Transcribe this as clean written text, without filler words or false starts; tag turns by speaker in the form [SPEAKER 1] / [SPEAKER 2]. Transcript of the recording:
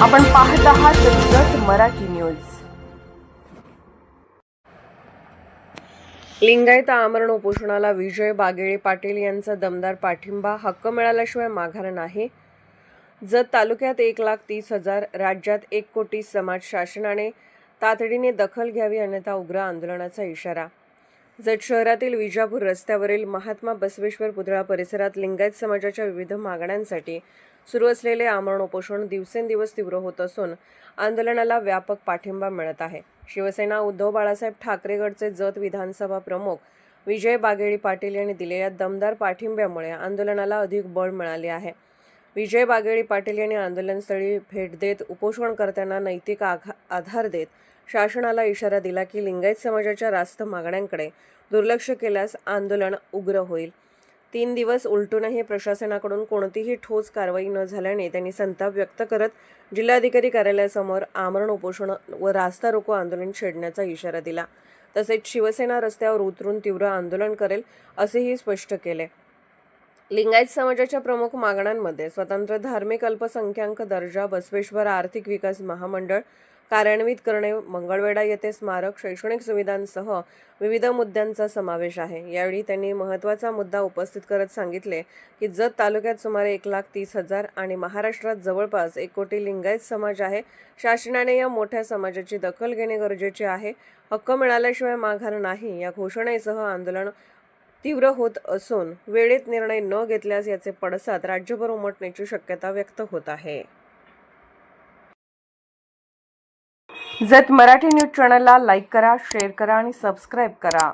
[SPEAKER 1] आपण पाहत आहात जत मराठी न्यूज। लिंगायत आमरण उपोषणाला विजय बागेळे पाटील यांचा दमदार पाठिंबा। हक्क मिळाल्याशिवाय माघार नाही। जत तालुक्यात 1,30,000, राज्यात 1 कोटी समाज शासनाने तातडीने दखल घ्यावी अन्यथा उग्र आंदोलनाचा इशारा। जत शहरातील विजापूर रस्त्यावरील महात्मा बसवेश्वर पुतळा परिसरात लिंगायत समाजाच्या विविध मागण्यांसाठी सुरू असलेले आमरण उपोषण दिवसेंदिवस तीव्र होत असून आंदोलनाला व्यापक पाठिंबा मिळत आहे। शिवसेना उद्धव बाळासाहेब ठाकरे गटचे जत विधानसभा प्रमुख विजय बागेळे पाटील यांनी दिलेल्या दमदार पाठिंब्यामुळे आंदोलनाला अधिक बळ मिळाले आहे। विजय बागेळे पाटील यांनी आंदोलनस्थळी भेट देत उपोषणकर्त्यांना नैतिक आधार देत शासनाला इशारा दिला की लिंगायत समाजाच्या रास्त मागण्यांकडे दुर्लक्ष केल्यास आंदोलन उग्र होईल। 3 दिवस उलटूनही प्रशासनाकडून कोणतीही ठोस कारवाई न झाल्याने त्यांनी संताप व्यक्त करत जिल्हाधिकारी कार्यालयासमोर आमरण उपोषण व रास्ता रोको आंदोलन छेडण्याचा इशारा दिला। तसेच शिवसेना रस्त्यावर उतरून तीव्र आंदोलन करेल असेही स्पष्ट केले। लिंगायत समाजाच्या प्रमुख मागण्यांमध्ये स्वतंत्र धार्मिक अल्पसंख्याक दर्जा, बसवेश्वर आर्थिक विकास महामंडळ कार्यान्वित करणे, मंगळवेढा येथे स्मारक, शैक्षणिक सुविधांसह विविध मुद्द्यांचा समावेश आहे। यावेळी त्यांनी महत्त्वाचा मुद्दा उपस्थित करत सांगितले की जत तालुक्यात सुमारे 1,30,000 आणि महाराष्ट्रात जवळपास 1 कोटी लिंगायत समाज आहे। शासनाने या मोठ्या समाजाची दखल घेणे गरजेचे आहे। हक्क मिळाल्याशिवाय माघार नाही या घोषणेसह आंदोलन तीव्र होत असून वेळेत निर्णय न घेतल्यास याचे पडसाद राज्यभर उमटण्याची शक्यता व्यक्त होत आहे। जत मराठी न्यूज चॅनलला लाईक करा, शेअर करा आणि सबस्क्राईब करा।